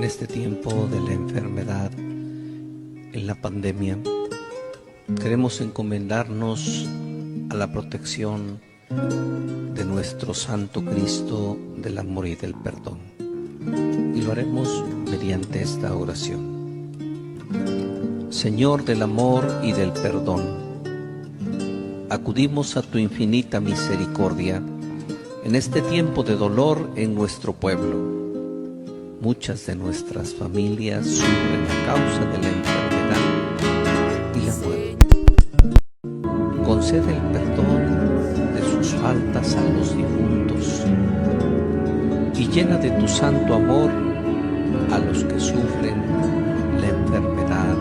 en este tiempo de la enfermedad, en la pandemia, queremos encomendarnos a la protección de nuestro Santo Cristo del amor y del perdón. Y lo haremos mediante esta oración. Señor del amor y del perdón, acudimos a tu infinita misericordia en este tiempo de dolor en nuestro pueblo. Muchas de nuestras familias sufren a causa de la enfermedad y la muerte. Concede el perdón de sus faltas a los difuntos y llena de tu santo amor a los que sufren la enfermedad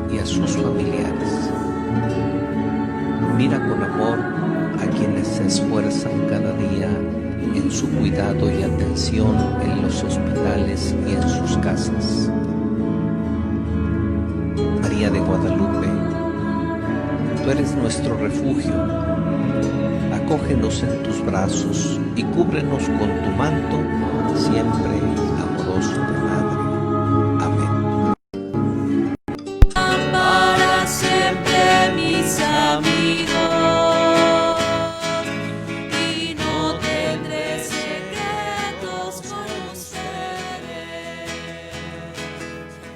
y a sus familiares. Mira con amor a quienes se esfuerzan cada día en su cuidado y atención en los hospitales y en sus casas. María de Guadalupe, tú eres nuestro refugio. Acógenos en tus brazos y cúbrenos con tu manto, siempre amoroso de Madre. Amén. Para siempre mis amigos, y no tendré secretos con ustedes.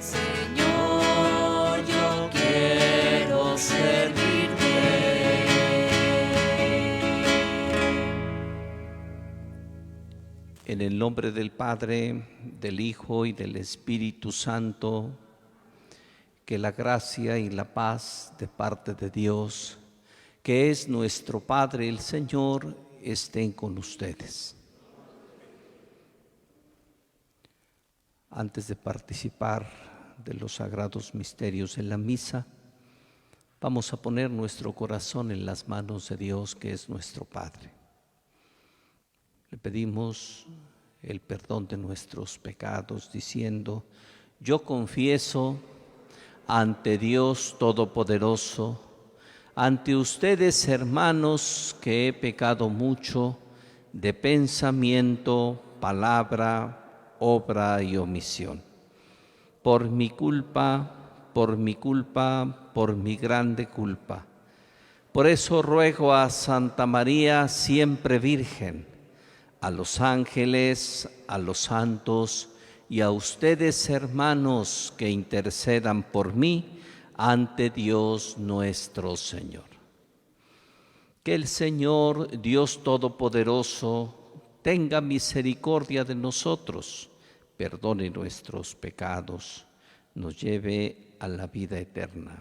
Señor, yo quiero servirte. En el nombre del Padre, del Hijo y del Espíritu Santo, que la gracia y la paz de parte de Dios, que es nuestro Padre el Señor, estén con ustedes. Antes de participar de los sagrados misterios en la misa, vamos a poner nuestro corazón en las manos de Dios, que es nuestro Padre. Le pedimos el perdón de nuestros pecados, diciendo: yo confieso ante Dios Todopoderoso, ante ustedes, hermanos, que he pecado mucho de pensamiento, palabra, obra y omisión. Por mi culpa, por mi grande culpa. Por eso ruego a Santa María, siempre Virgen, a los ángeles, a los santos y a ustedes, hermanos, que intercedan por mí ante Dios nuestro Señor. Que el Señor, Dios Todopoderoso, tenga misericordia de nosotros, perdone nuestros pecados, nos lleve a la vida eterna.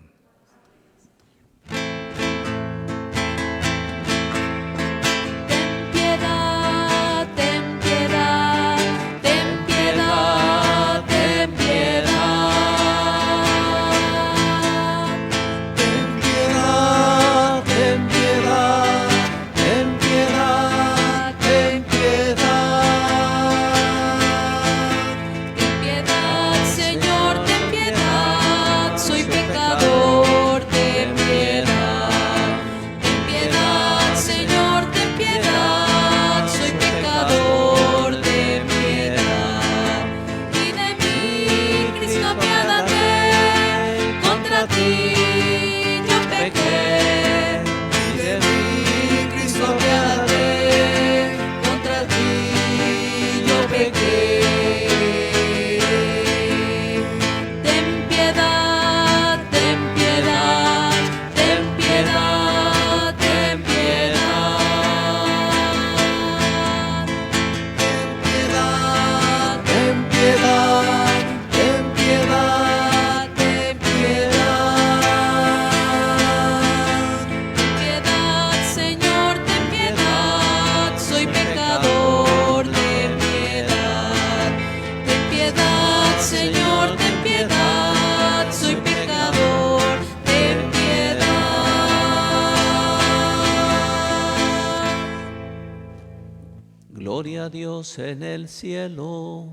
Gloria a Dios en el cielo.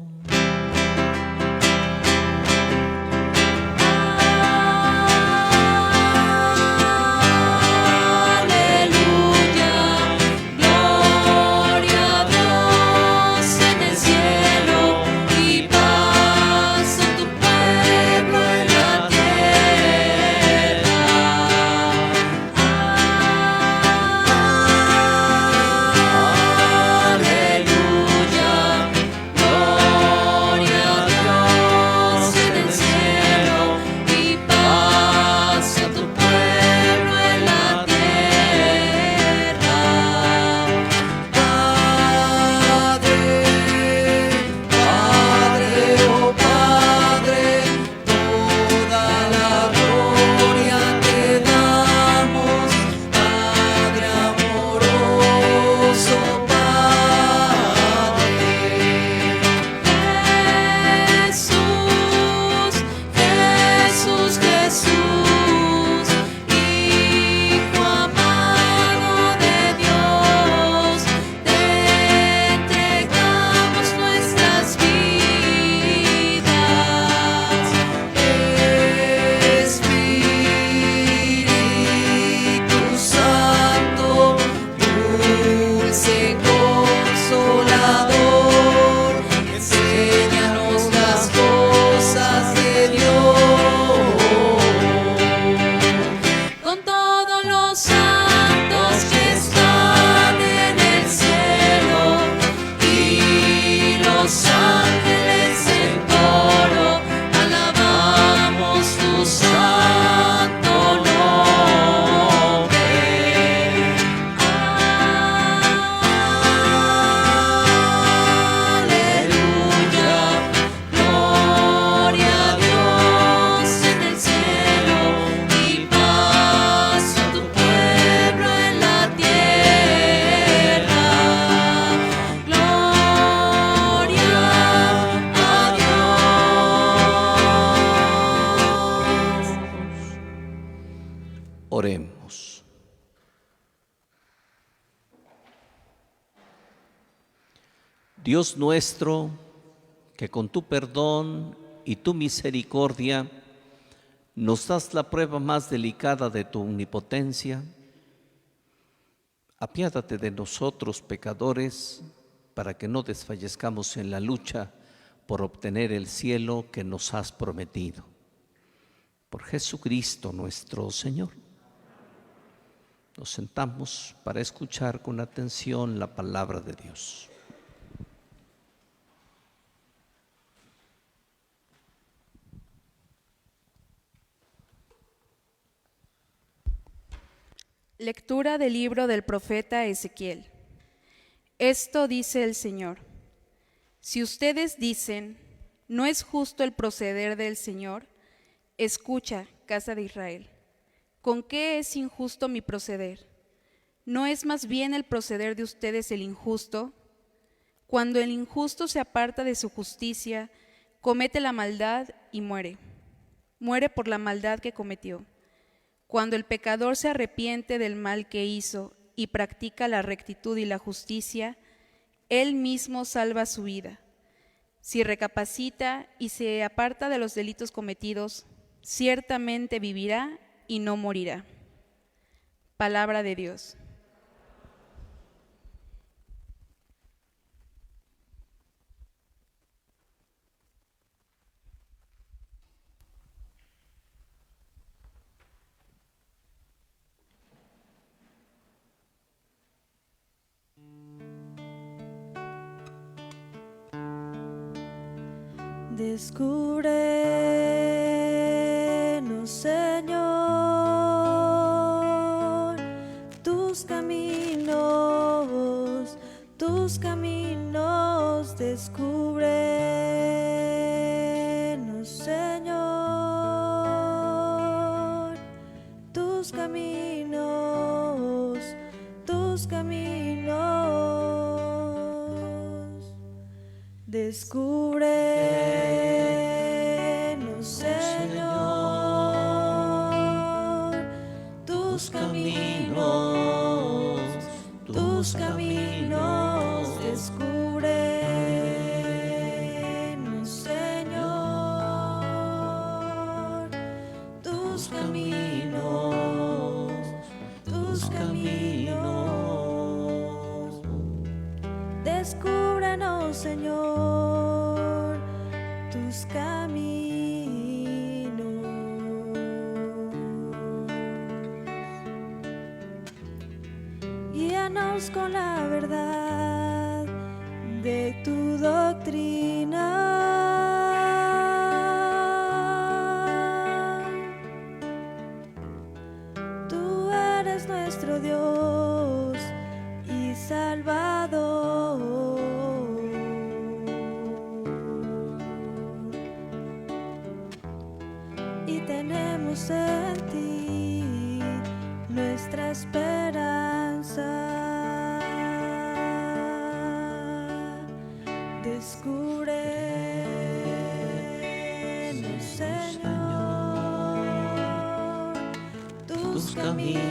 Gloria a Dios en el cielo y paz Dios nuestro, que con tu perdón y tu misericordia nos das la prueba más delicada de tu omnipotencia, apiádate de nosotros pecadores, para que no desfallezcamos en la lucha por obtener el cielo que nos has prometido. Por Jesucristo nuestro Señor. Nos sentamos para escuchar con atención la palabra de Dios. Lectura del libro del profeta Ezequiel. Esto dice el Señor: si ustedes dicen, no es justo el proceder del Señor, escucha, casa de Israel. ¿Con qué es injusto mi proceder? ¿No es más bien el proceder de ustedes el injusto? Cuando el injusto se aparta de su justicia, comete la maldad y muere. Muere por la maldad que cometió. Cuando el pecador se arrepiente del mal que hizo y practica la rectitud y la justicia, él mismo salva su vida. Si recapacita y se aparta de los delitos cometidos, ciertamente vivirá y no morirá. Palabra de Dios. Descúbrenos, Señor, tus caminos, descúbrenos, Señor, tus caminos, descúbrenos, Señor, tus caminos, descúbrenos, Señor, tus caminos, descúbrenos, Señor, tus caminos. Guíanos con la verdad de tu doctrina. Tú eres nuestro Dios y Salvador. Y tenemos en ti nuestra esperanza. Descúbrenos, Señor, tus caminos,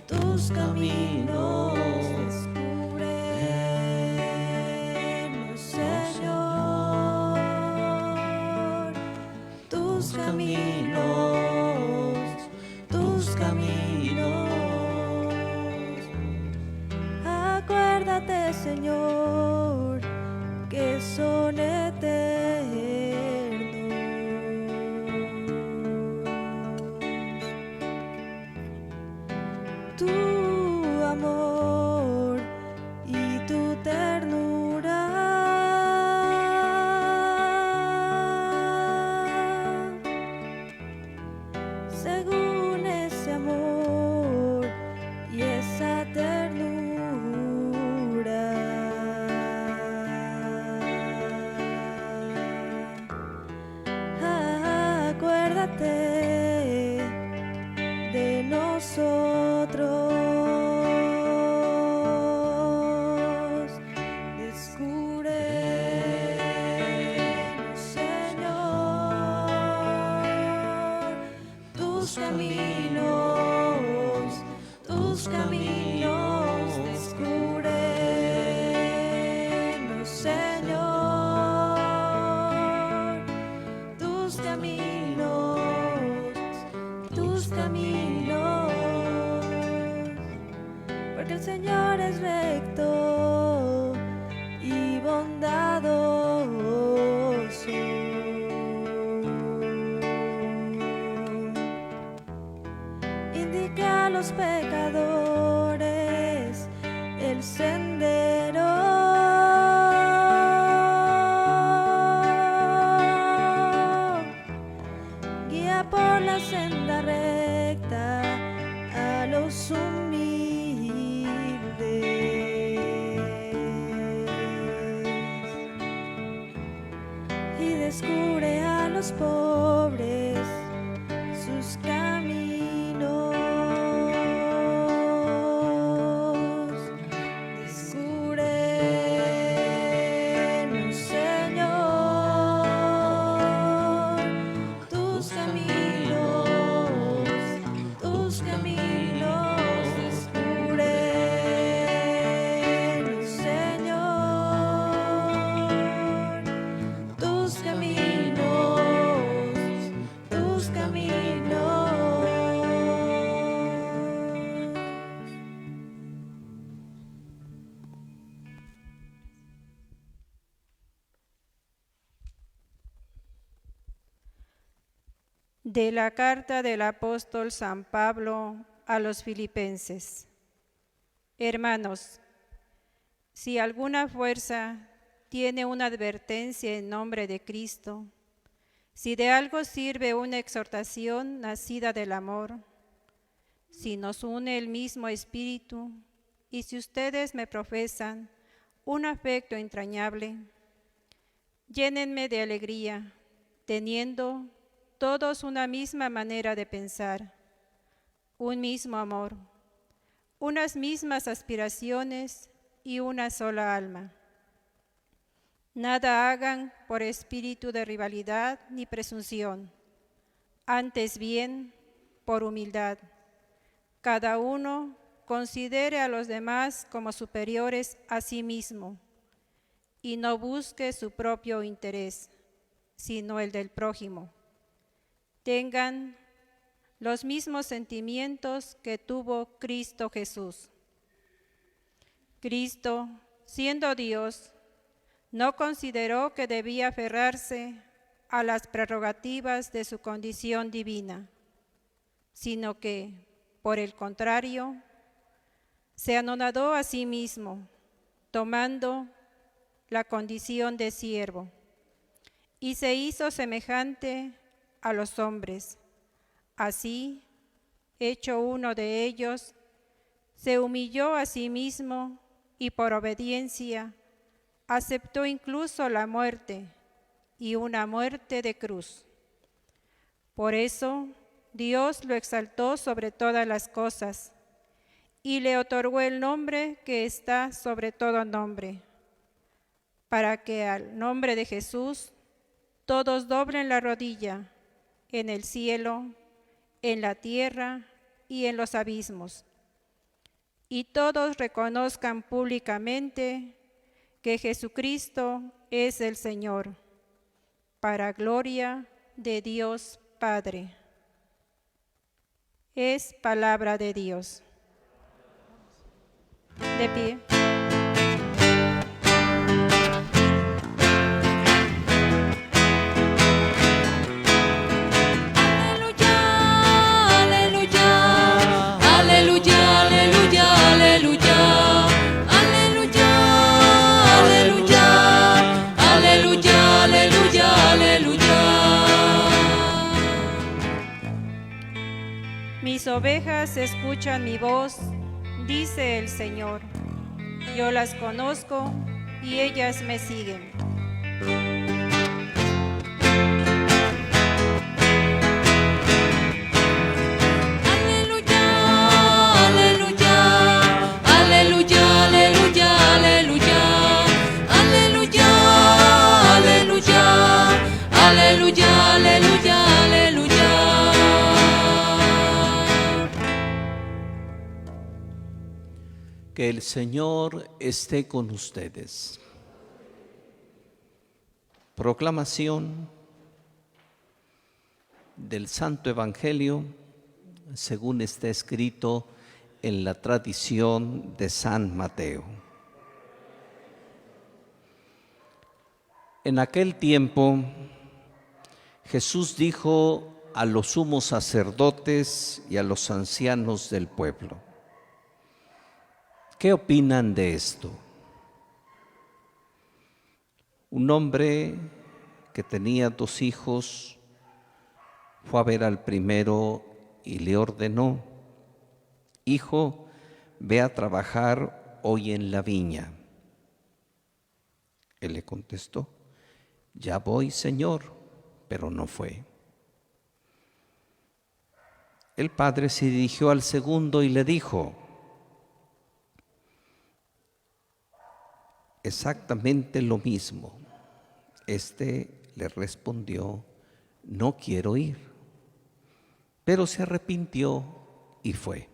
descúbrenos, Señor, tus caminos, acuérdate, Señor, que son eternos. Tu amor y tu ternura, según ese amor y esa ternura. recto y bondadoso. Indica a los pecadores el sendero. Guía por la senda recta a los humildes y descubre a los pobres sus caminos. Descúbrenos, Señor, tus caminos, tus caminos. Descúbrenos, Señor, tus caminos, tus caminos. De la carta del apóstol San Pablo a los Filipenses. Hermanos, si alguna fuerza tiene una advertencia en nombre de Cristo, si de algo sirve una exhortación nacida del amor, si nos une el mismo espíritu, y si ustedes me profesan un afecto entrañable, llénenme de alegría, teniendo todos una misma manera de pensar, un mismo amor, unas mismas aspiraciones y una sola alma. Nada hagan por espíritu de rivalidad ni presunción, antes bien por humildad. Cada uno considere a los demás como superiores a sí mismo y no busque su propio interés, sino el del prójimo. Tengan los mismos sentimientos que tuvo Cristo Jesús. Cristo, siendo Dios, no consideró que debía aferrarse a las prerrogativas de su condición divina, sino que, por el contrario, se anonadó a sí mismo, tomando la condición de siervo, y se hizo semejante a los hombres. Así, hecho uno de ellos, se humilló a sí mismo y por obediencia aceptó incluso la muerte y una muerte de cruz. Por eso Dios lo exaltó sobre todas las cosas y le otorgó el nombre que está sobre todo nombre, para que al nombre de Jesús todos doblen la rodilla en el cielo, en la tierra y en los abismos, y todos reconozcan públicamente que Jesucristo es el Señor, para gloria de Dios Padre. Es palabra de Dios. De pie. Mis ovejas escuchan mi voz, dice el Señor. Yo las conozco y ellas me siguen. Que el Señor esté con ustedes. Proclamación del Santo Evangelio según está escrito en la tradición de San Mateo. En aquel tiempo, Jesús dijo a los sumos sacerdotes y a los ancianos del pueblo: ¿qué opinan de esto? Un hombre que tenía 2 hijos fue a ver al primero y le ordenó: hijo, ve a trabajar hoy en la viña. Él le contestó: ya voy, Señor, pero no fue. El padre se dirigió al segundo y le dijo exactamente lo mismo. Este le respondió: no quiero ir. Pero se arrepintió y fue.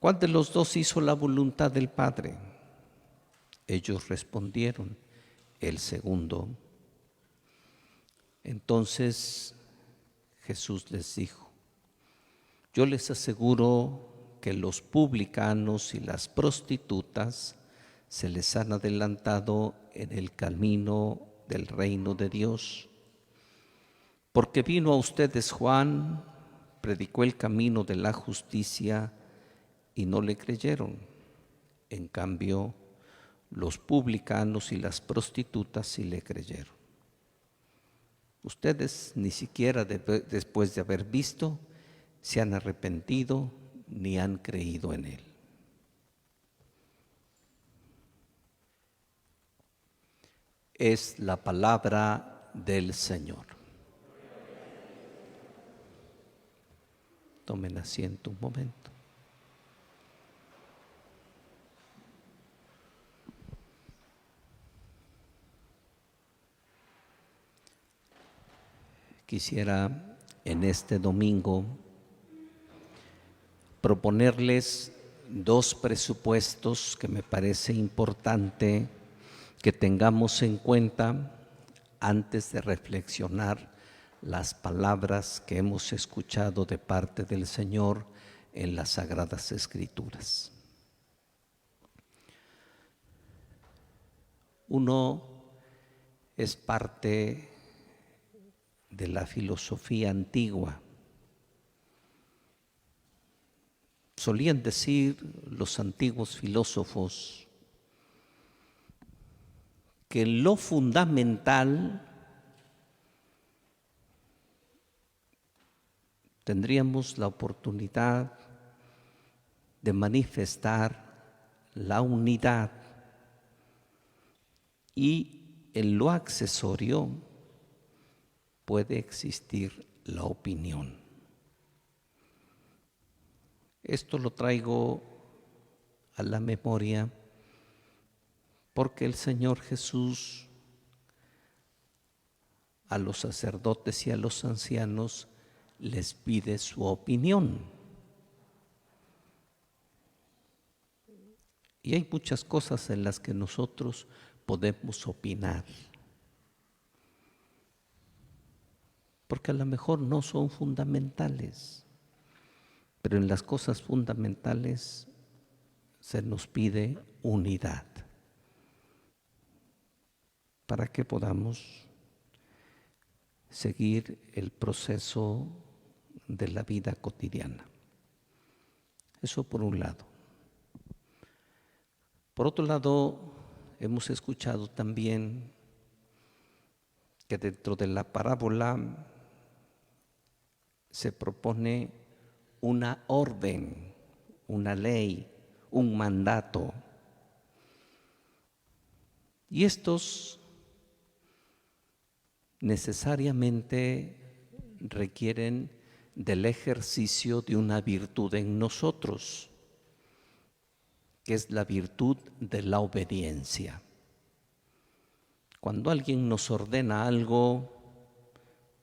¿Cuál de los 2 hizo la voluntad del Padre? Ellos respondieron: el segundo. Entonces Jesús les dijo: yo les aseguro que los publicanos y las prostitutas se les han adelantado en el camino del reino de Dios. Porque vino a ustedes Juan, predicó el camino de la justicia y no le creyeron. En cambio, los publicanos y las prostitutas sí le creyeron. Ustedes ni siquiera después de haber visto se han arrepentido ni han creído en él. Es la palabra del Señor. Tomen asiento un momento. Quisiera en este domingo proponerles 2 presupuestos que me parece importante que tengamos en cuenta antes de reflexionar las palabras que hemos escuchado de parte del Señor en las Sagradas Escrituras. Uno es parte de la filosofía antigua. Solían decir los antiguos filósofos que lo fundamental tendríamos la oportunidad de manifestar la unidad y en lo accesorio puede existir la opinión. Esto lo traigo a la memoria porque el Señor Jesús a los sacerdotes y a los ancianos les pide su opinión. Y hay muchas cosas en las que nosotros podemos opinar, porque a lo mejor no son fundamentales, pero en las cosas fundamentales se nos pide unidad para que podamos seguir el proceso de la vida cotidiana. Eso por un lado. Por otro lado, hemos escuchado también que dentro de la parábola se propone una orden, una ley, un mandato. Y estos necesariamente requieren del ejercicio de una virtud en nosotros, que es la virtud de la obediencia. Cuando alguien nos ordena algo,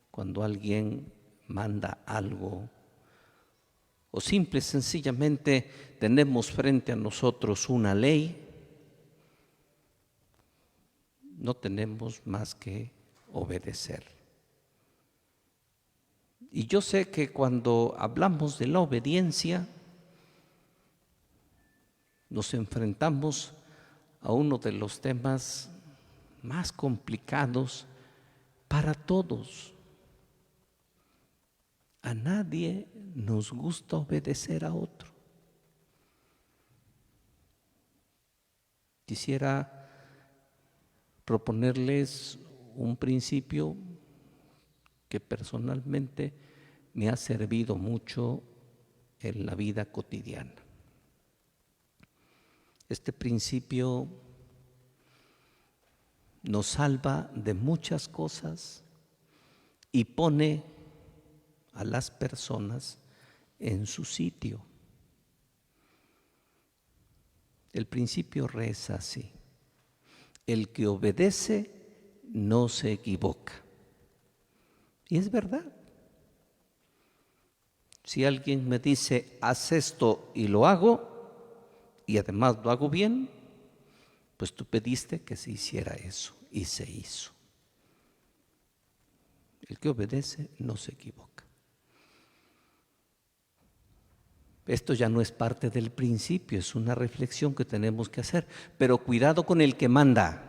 cuando alguien manda algo, o simple y sencillamente tenemos frente a nosotros una ley, no tenemos más que obedecer. Y yo sé que cuando hablamos de la obediencia, nos enfrentamos a uno de los temas más complicados para todos. A nadie nos gusta obedecer a otro. Quisiera proponerles un principio que personalmente me ha servido mucho en la vida cotidiana. Este principio nos salva de muchas cosas y pone a las personas en su sitio. El principio reza así: el que obedece no se equivoca. Y es verdad. Si alguien me dice, haz esto y lo hago, y además lo hago bien, pues tú pediste que se hiciera eso y se hizo. El que obedece no se equivoca. Esto ya no es parte del principio, es una reflexión que tenemos que hacer. Pero cuidado con el que manda,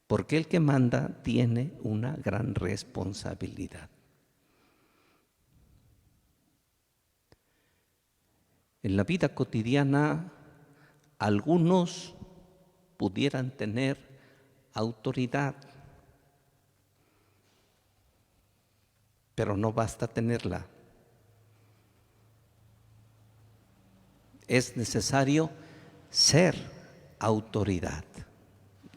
porque el que manda tiene una gran responsabilidad. En la vida cotidiana, algunos pudieran tener autoridad, pero no basta tenerla. Es necesario ser autoridad,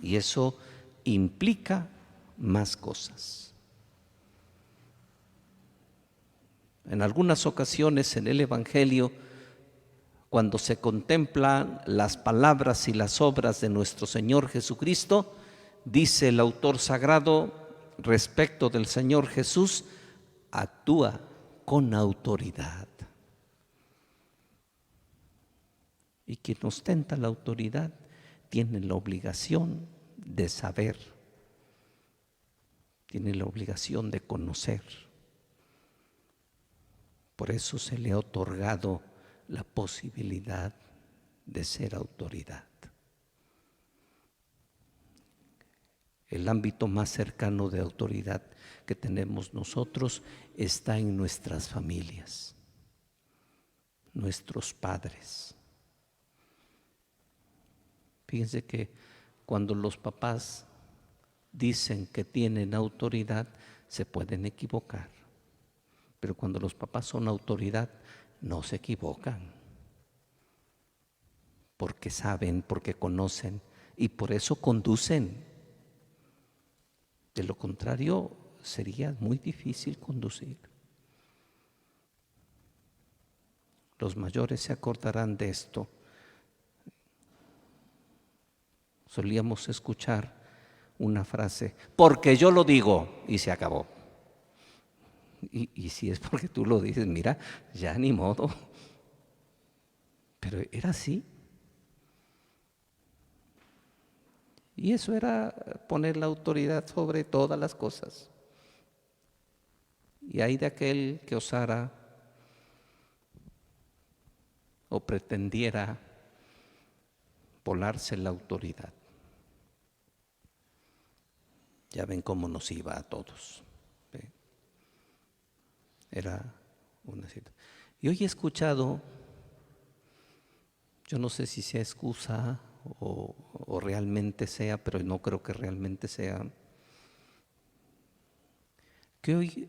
y eso implica más cosas. En algunas ocasiones en el Evangelio, cuando se contemplan las palabras y las obras de nuestro Señor Jesucristo, dice el autor sagrado respecto del Señor Jesús: actúa con autoridad. Y quien ostenta la autoridad tiene la obligación de saber, tiene la obligación de conocer. Por eso se le ha otorgado la posibilidad de ser autoridad. El ámbito más cercano de autoridad que tenemos nosotros está en nuestras familias, nuestros padres. Fíjense que cuando los papás dicen que tienen autoridad, se pueden equivocar. Pero cuando los papás son autoridad, no se equivocan. Porque saben, porque conocen y por eso conducen. De lo contrario, sería muy difícil conducir. Los mayores se acordarán de esto. Solíamos escuchar una frase: porque yo lo digo, y se acabó. Y si es porque tú lo dices, mira, ya ni modo. Pero era así. Y eso era poner la autoridad sobre todas las cosas. Y hay de aquel que osara o pretendiera volarse la autoridad. Ya ven cómo nos iba a todos. ¿Sí? Era una situación. Y hoy he escuchado, yo no sé si sea excusa o realmente sea, pero no creo que realmente sea, que hoy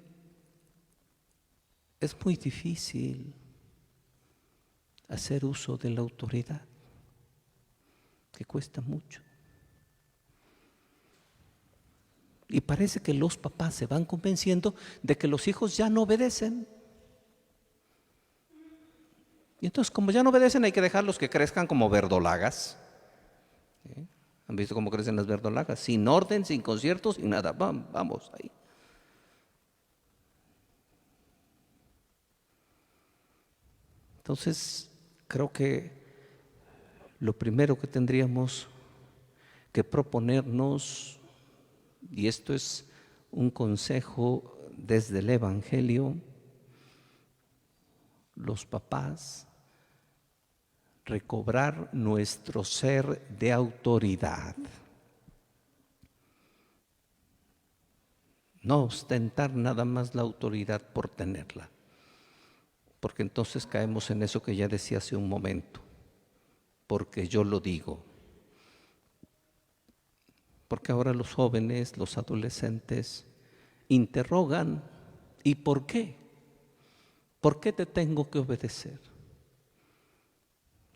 es muy difícil hacer uso de la autoridad, que cuesta mucho. Y parece que los papás se van convenciendo de que los hijos ya no obedecen. Y entonces, como ya no obedecen, hay que dejarlos que crezcan como verdolagas. ¿Sí? ¿Han visto cómo crecen las verdolagas? Sin orden, sin conciertos, sin nada. Vamos ahí. Entonces, creo que lo primero que tendríamos que proponernos, y esto es un consejo desde el Evangelio, los papás recobrar nuestro ser de autoridad. No ostentar nada más la autoridad por tenerla, porque entonces caemos en eso que ya decía hace un momento, porque yo lo digo. Porque ahora los jóvenes, los adolescentes, interrogan, ¿y por qué? ¿Por qué te tengo que obedecer?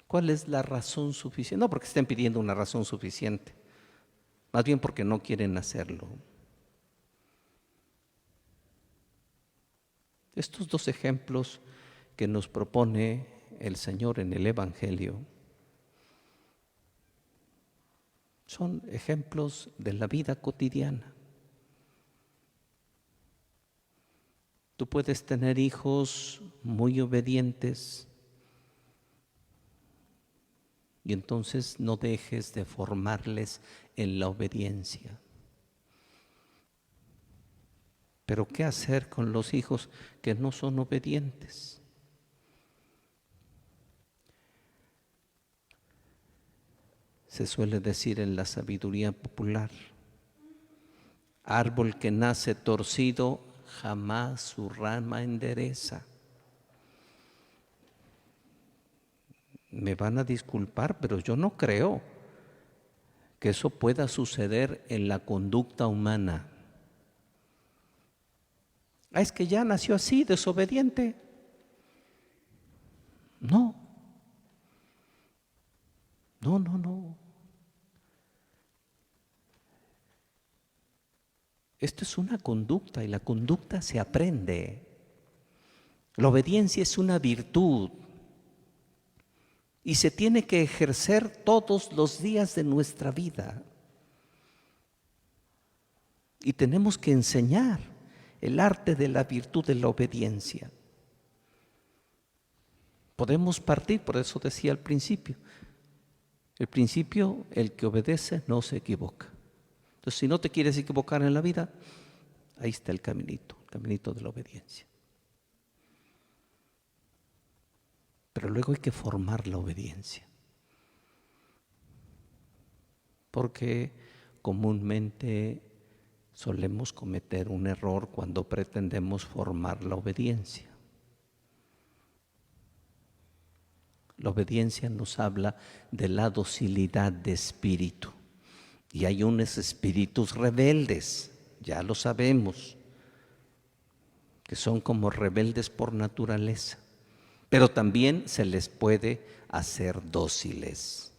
¿Cuál es la razón suficiente? No porque estén pidiendo una razón suficiente, más bien porque no quieren hacerlo. Estos dos ejemplos que nos propone el Señor en el Evangelio son ejemplos de la vida cotidiana. Tú puedes tener hijos muy obedientes y entonces no dejes de formarles en la obediencia. Pero ¿qué hacer con los hijos que no son obedientes? Se suele decir en la sabiduría popular, árbol que nace torcido jamás su rama endereza. Me van a disculpar, pero yo no creo que eso pueda suceder en la conducta humana. Es que ya nació así, desobediente. No. Esto es una conducta y la conducta se aprende. La obediencia es una virtud y se tiene que ejercer todos los días de nuestra vida. Y tenemos que enseñar el arte de la virtud de la obediencia. Podemos partir, por eso decía al principio, el que obedece no se equivoca. Entonces, si no te quieres equivocar en la vida, ahí está el caminito de la obediencia. Pero luego hay que formar la obediencia. Porque comúnmente solemos cometer un error cuando pretendemos formar la obediencia. La obediencia nos habla de la docilidad de espíritu. Y hay unos espíritus rebeldes, ya lo sabemos, que son como rebeldes por naturaleza. Pero también se les puede hacer dóciles,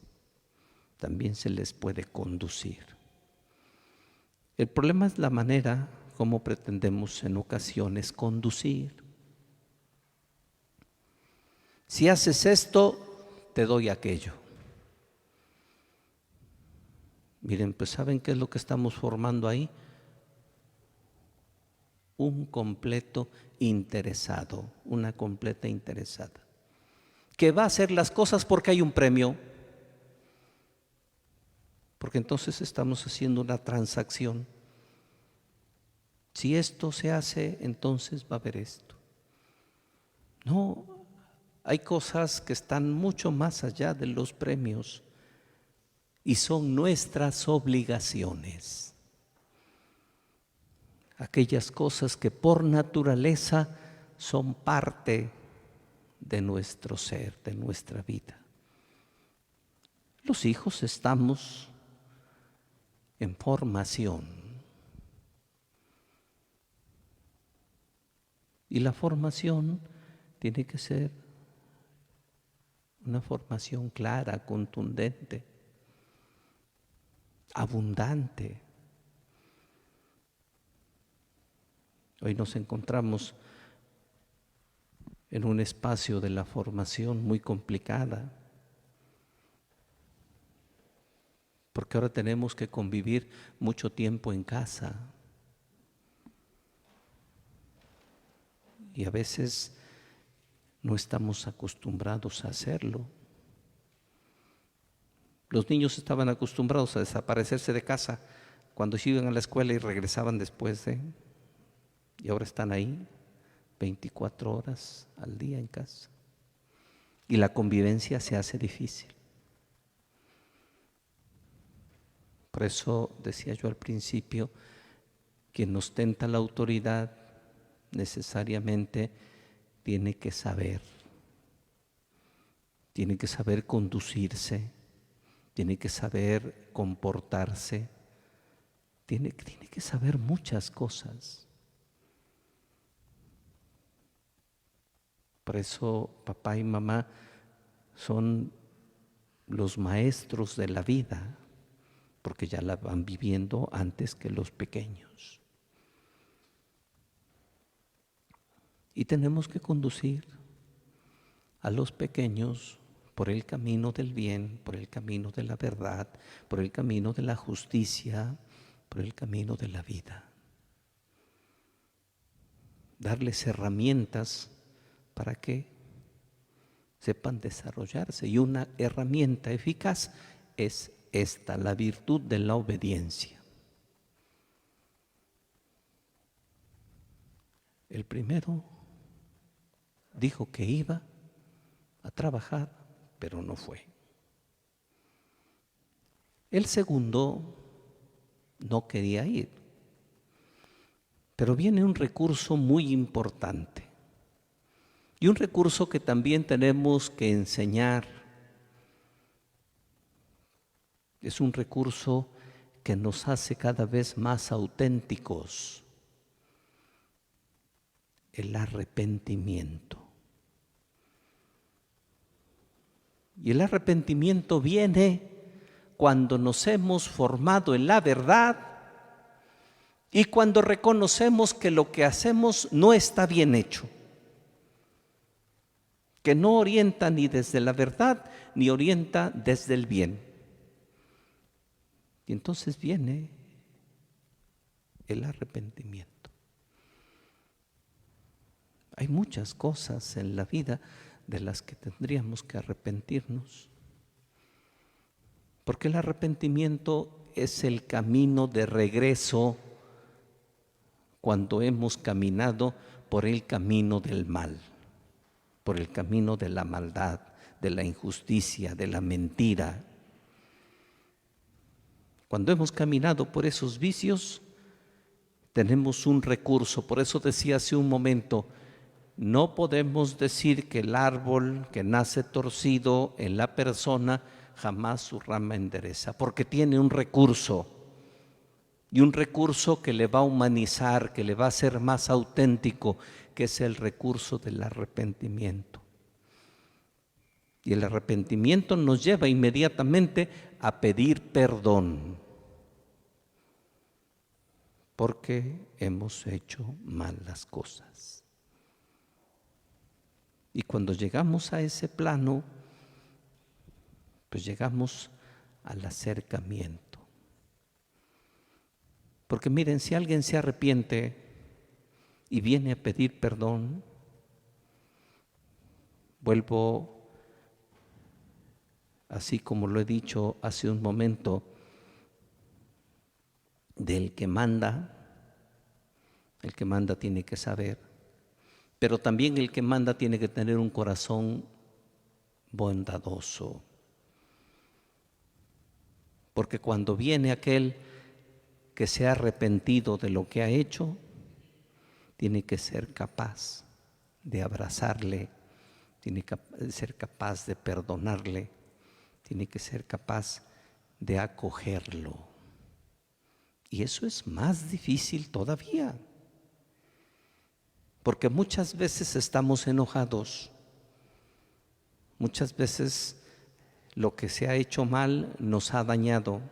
también se les puede conducir. El problema es la manera como pretendemos en ocasiones conducir. Si haces esto, te doy aquello. Miren, pues ¿saben qué es lo que estamos formando ahí? Un completo interesado, una completa interesada, que va a hacer las cosas porque hay un premio, porque entonces estamos haciendo una transacción. Si esto se hace, entonces va a haber esto. No, hay cosas que están mucho más allá de los premios y son nuestras obligaciones. Aquellas cosas que por naturaleza son parte de nuestro ser, de nuestra vida. Los hijos estamos en formación. Y la formación tiene que ser una formación clara, contundente, abundante. Hoy nos encontramos en un espacio de la formación muy complicada, porque ahora tenemos que convivir mucho tiempo en casa y a veces no estamos acostumbrados a hacerlo. Los niños estaban acostumbrados a desaparecerse de casa cuando iban a la escuela y regresaban después y ahora están ahí 24 horas al día en casa. y la convivencia se hace difícil. Por eso decía yo al principio, quien ostenta la autoridad necesariamente tiene que saber conducirse, tiene que saber comportarse, tiene que saber muchas cosas. Por eso papá y mamá son los maestros de la vida, porque ya la van viviendo antes que los pequeños. Y tenemos que conducir a los pequeños por el camino del bien, por el camino de la verdad, por el camino de la justicia, por el camino de la vida. Darles herramientas para que sepan desarrollarse. Y una herramienta eficaz es esta, la virtud de la obediencia. El primero dijo que iba a trabajar, pero no fue. El segundo no quería ir. Pero viene un recurso muy importante y un recurso que también tenemos que enseñar. Es un recurso que nos hace cada vez más auténticos: el arrepentimiento. Y el arrepentimiento viene cuando nos hemos formado en la verdad y cuando reconocemos que lo que hacemos no está bien hecho, que no orienta ni desde la verdad ni orienta desde el bien. Y entonces viene el arrepentimiento. Hay muchas cosas en la vida de las que tendríamos que arrepentirnos, porque el arrepentimiento es el camino de regreso cuando hemos caminado por el camino del mal, por el camino de la maldad, de la injusticia, de la mentira. Cuando hemos caminado por esos vicios, tenemos un recurso. Por eso decía hace un momento, no podemos decir que el árbol que nace torcido en la persona jamás su rama endereza, porque tiene un recurso, y un recurso que le va a humanizar, que le va a hacer más auténtico, que es el recurso del arrepentimiento. Y el arrepentimiento nos lleva inmediatamente a pedir perdón, porque hemos hecho mal las cosas. Y cuando llegamos a ese plano, pues llegamos al acercamiento. Porque miren, si alguien se arrepiente y viene a pedir perdón, vuelvo, así como lo he dicho hace un momento, del que manda. El que manda tiene que saber, pero también el que manda tiene que tener un corazón bondadoso. Porque cuando viene aquel que se ha arrepentido de lo que ha hecho, tiene que ser capaz de abrazarle, tiene que ser capaz de perdonarle, tiene que ser capaz de acogerlo. Y eso es más difícil todavía, porque muchas veces estamos enojados, muchas veces lo que se ha hecho mal nos ha dañado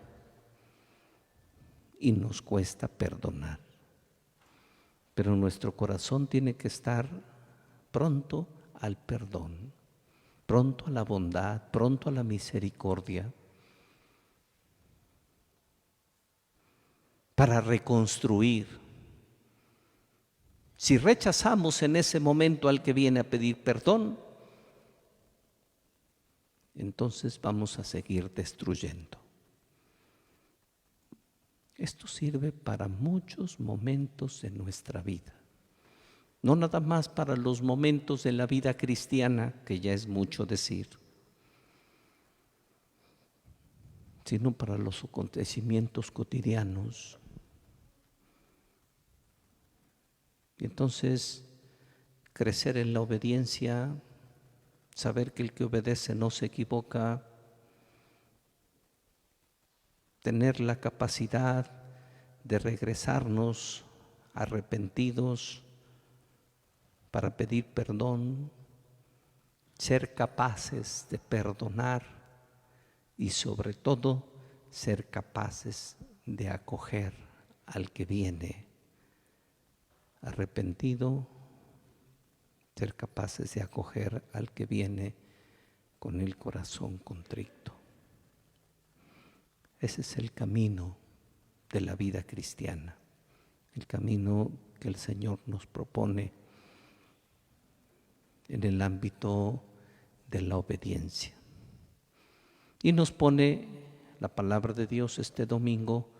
y nos cuesta perdonar. Pero nuestro corazón tiene que estar pronto al perdón, pronto a la bondad, pronto a la misericordia, para reconstruir. Si rechazamos en ese momento al que viene a pedir perdón, entonces vamos a seguir destruyendo. Esto sirve para muchos momentos de nuestra vida, no nada más para los momentos de la vida cristiana, que ya es mucho decir, sino para los acontecimientos cotidianos. Y entonces, crecer en la obediencia, saber que el que obedece no se equivoca, tener la capacidad de regresarnos arrepentidos para pedir perdón, ser capaces de perdonar y sobre todo ser capaces de acoger al que viene arrepentido, ser capaces de acoger al que viene con el corazón contrito. Ese es el camino de la vida cristiana, el camino que el Señor nos propone en el ámbito de la obediencia. Y nos pone la palabra de Dios este domingo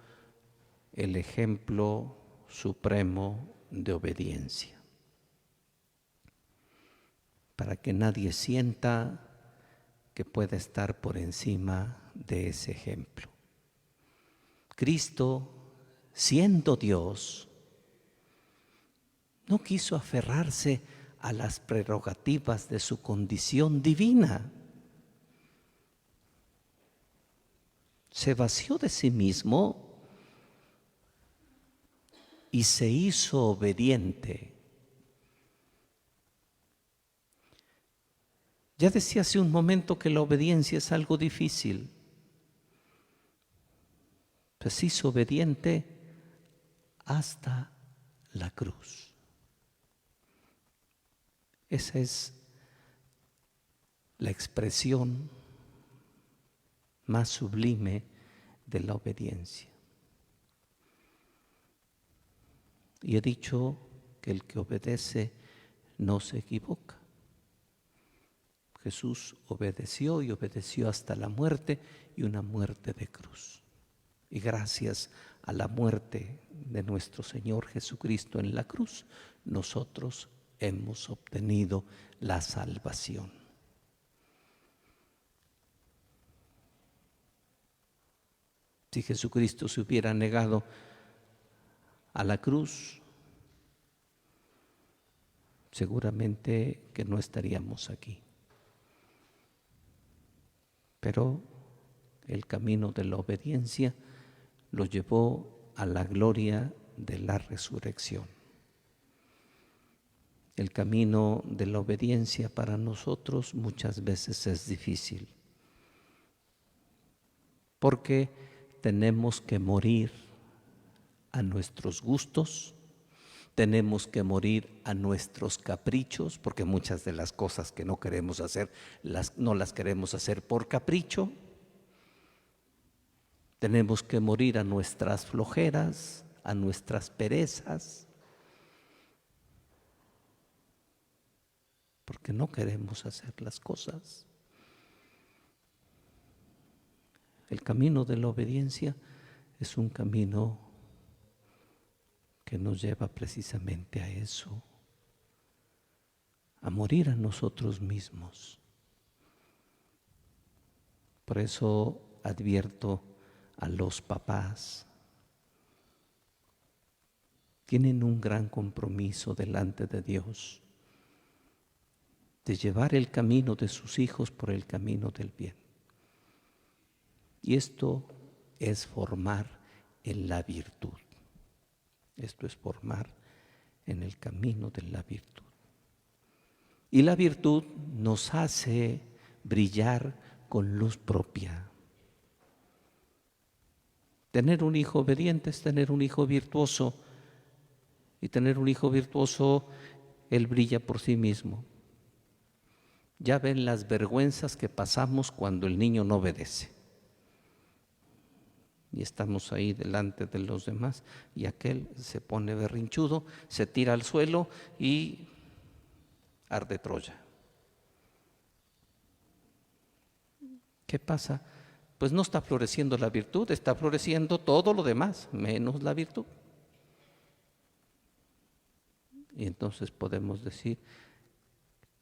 el ejemplo supremo de obediencia, para que nadie sienta que pueda estar por encima de ese ejemplo. Cristo, siendo Dios, no quiso aferrarse a las prerrogativas de su condición divina. Se vació de sí mismo y se hizo obediente. Ya decía hace un momento que la obediencia es algo difícil. Pues se hizo obediente hasta la cruz. Esa es la expresión más sublime de la obediencia. Y he dicho que el que obedece no se equivoca. Jesús obedeció y obedeció hasta la muerte, y una muerte de cruz. Y gracias a la muerte de nuestro Señor Jesucristo en la cruz, nosotros hemos obtenido la salvación. Si Jesucristo se hubiera negado a la cruz, seguramente que no estaríamos aquí. Pero el camino de la obediencia lo llevó a la gloria de la resurrección. El camino de la obediencia para nosotros muchas veces es difícil, porque tenemos que morir a nuestros gustos, tenemos que morir a nuestros caprichos, porque muchas de las cosas que no queremos hacer, no las queremos hacer por capricho. Tenemos que morir a nuestras flojeras, a nuestras perezas, porque no queremos hacer las cosas. El camino de la obediencia es un camino que nos lleva precisamente a eso, a morir a nosotros mismos. Por eso advierto a los papás, tienen un gran compromiso delante de Dios, de llevar el camino de sus hijos por el camino del bien. Y esto es formar en la virtud. Esto es formar en el camino de la virtud. Y la virtud nos hace brillar con luz propia. Tener un hijo obediente es tener un hijo virtuoso. Y tener un hijo virtuoso, él brilla por sí mismo. Ya ven las vergüenzas que pasamos cuando el niño no obedece. Y estamos ahí delante de los demás y aquel se pone berrinchudo, se tira al suelo y arde Troya. ¿Qué pasa? Pues no está floreciendo la virtud, está floreciendo todo lo demás, menos la virtud. Y entonces podemos decir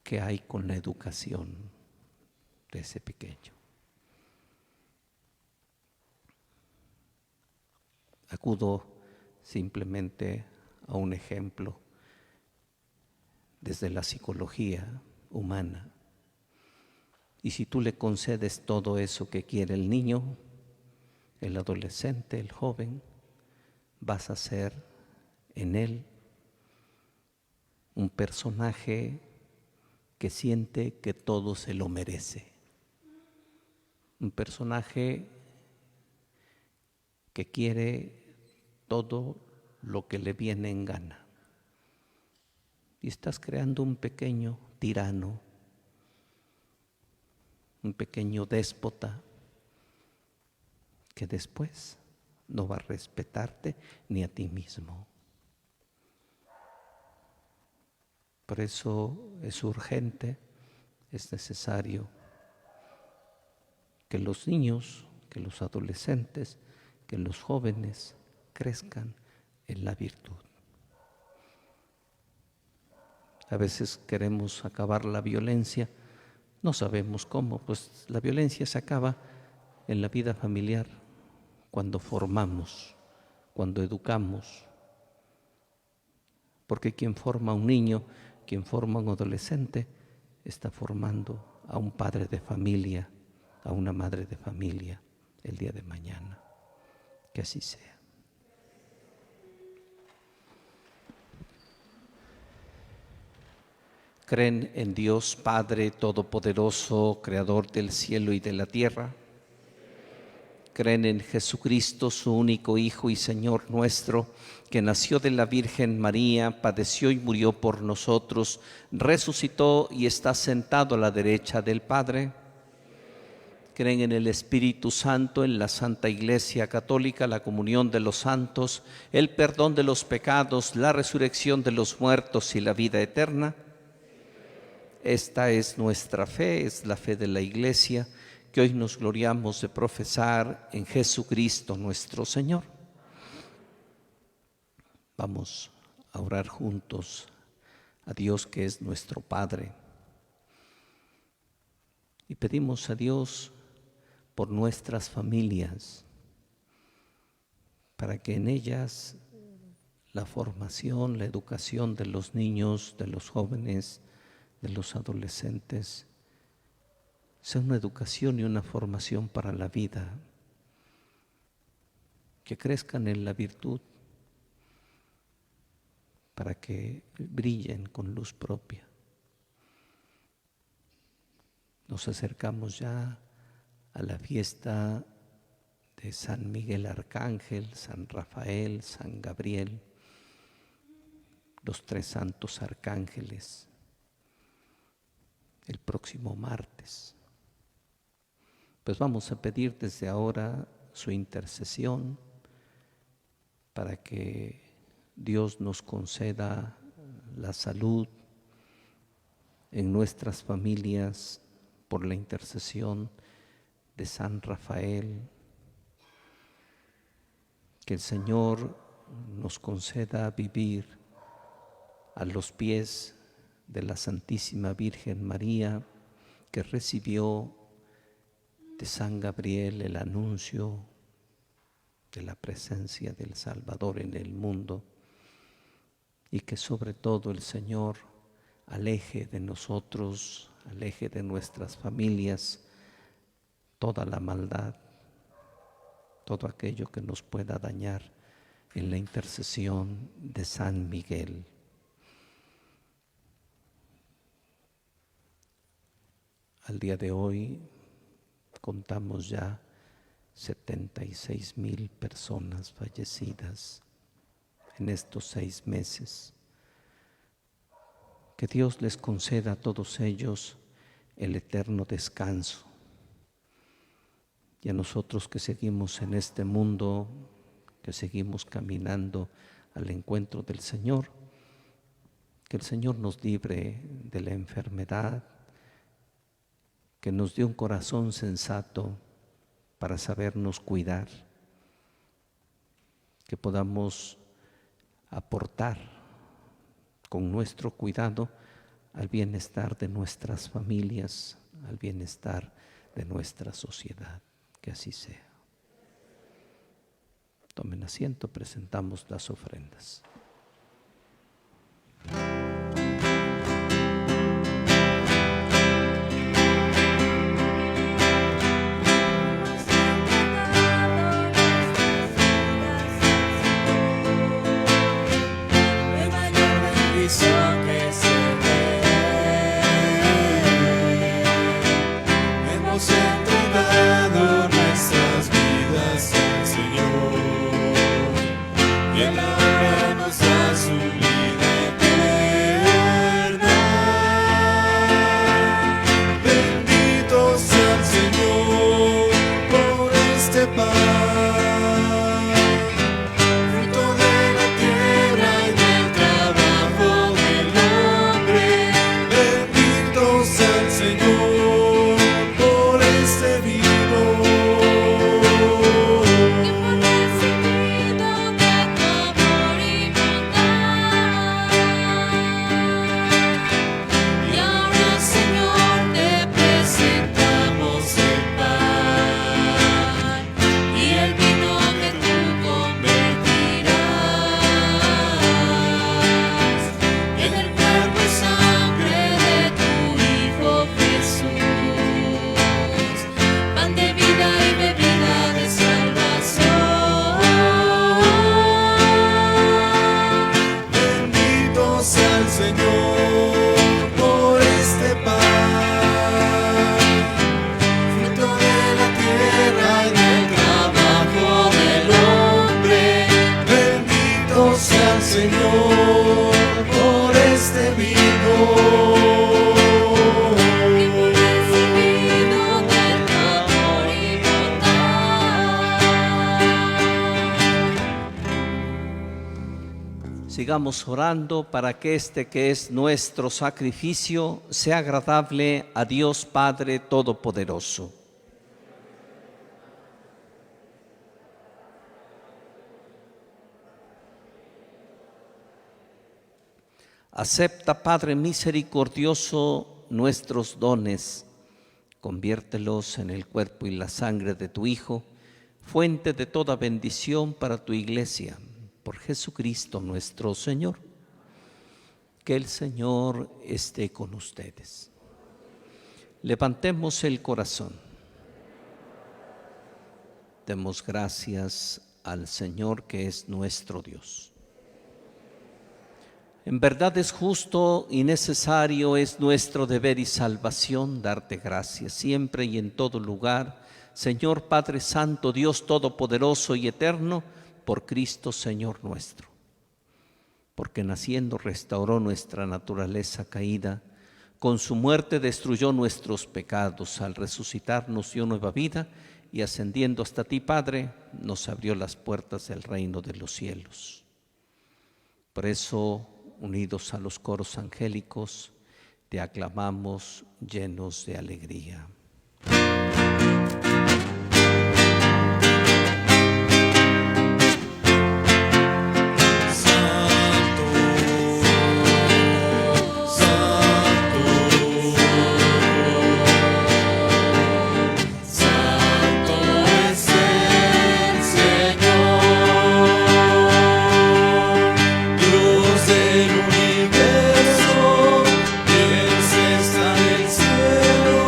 qué hay con la educación de ese pequeño. Acudo simplemente a un ejemplo desde la psicología humana. Y si tú le concedes todo eso que quiere el niño, el adolescente, el joven, vas a ser en él un personaje que siente que todo se lo merece. Un personaje que quiere todo lo que le viene en gana. Y estás creando un pequeño tirano, un pequeño déspota que después no va a respetarte ni a ti mismo. Por eso es urgente, es necesario que los niños, que los adolescentes, que los jóvenes crezcan en la virtud. A veces queremos acabar la violencia, no sabemos cómo, pues la violencia se acaba en la vida familiar cuando formamos, cuando educamos. Porque quien forma a un niño, quien forma a un adolescente, está formando a un padre de familia, a una madre de familia el día de mañana. Que así sea. ¿Creen en Dios Padre Todopoderoso, Creador del cielo y de la tierra? ¿Creen en Jesucristo, su único Hijo y Señor nuestro, que nació de la Virgen María, padeció y murió por nosotros, resucitó y está sentado a la derecha del Padre? ¿Creen en el Espíritu Santo, en la Santa Iglesia Católica, la comunión de los santos, el perdón de los pecados, la resurrección de los muertos y la vida eterna? Esta es nuestra fe, es la fe de la Iglesia, que hoy nos gloriamos de profesar en Jesucristo nuestro Señor. Vamos a orar juntos a Dios, que es nuestro Padre, y pedimos a Dios por nuestras familias, para que en ellas la formación, la educación de los niños, de los jóvenes, de los adolescentes, sea una educación y una formación para la vida, que crezcan en la virtud, para que brillen con luz propia. Nos acercamos ya a la fiesta de San Miguel Arcángel, San Rafael, San Gabriel, los tres santos arcángeles, el próximo martes. Pues vamos a pedir desde ahora su intercesión para que Dios nos conceda la salud en nuestras familias por la intercesión de San Rafael. Que el Señor nos conceda vivir a los pies de la Santísima Virgen María, que recibió de San Gabriel el anuncio de la presencia del Salvador en el mundo, y que sobre todo el Señor aleje de nosotros, aleje de nuestras familias toda la maldad, todo aquello que nos pueda dañar, en la intercesión de San Miguel. Al día de hoy contamos ya 76,000 personas fallecidas en estos 6 meses. Que Dios les conceda a todos ellos el eterno descanso. Y a nosotros que seguimos en este mundo, que seguimos caminando al encuentro del Señor, que el Señor nos libre de la enfermedad, que nos dé un corazón sensato para sabernos cuidar, que podamos aportar con nuestro cuidado al bienestar de nuestras familias, al bienestar de nuestra sociedad. Que así sea. Tomen asiento, presentamos las ofrendas. Que se ve, hemos entregado nuestras vidas al Señor, y Él ahora nos da su vida eterna. Bendito sea el Señor por este pan. Sigamos orando para que este que es nuestro sacrificio sea agradable a Dios Padre Todopoderoso. Acepta, Padre misericordioso, nuestros dones, conviértelos en el cuerpo y la sangre de tu Hijo, fuente de toda bendición para tu Iglesia, por Jesucristo nuestro Señor. Que el Señor esté con ustedes. Levantemos el corazón. Demos gracias al Señor que es nuestro Dios. En verdad es justo y necesario, es nuestro deber y salvación darte gracias siempre y en todo lugar, Señor Padre Santo, Dios Todopoderoso y Eterno, por Cristo Señor nuestro. Porque naciendo restauró nuestra naturaleza caída, con su muerte destruyó nuestros pecados, al resucitar nos dio nueva vida y ascendiendo hasta ti, Padre, nos abrió las puertas del reino de los cielos. Por eso, unidos a los coros angélicos, te aclamamos llenos de alegría. Universo, piensa en el cielo.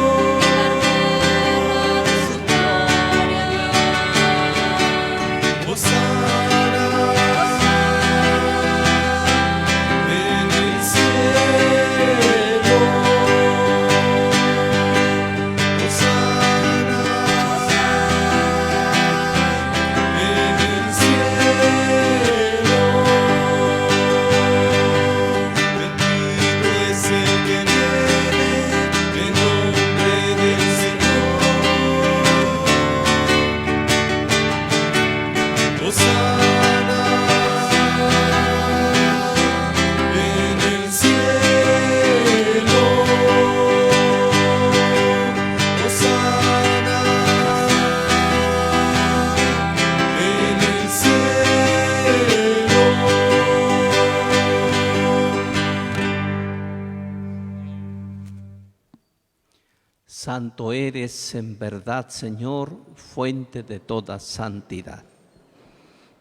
Santo eres en verdad, Señor, fuente de toda santidad.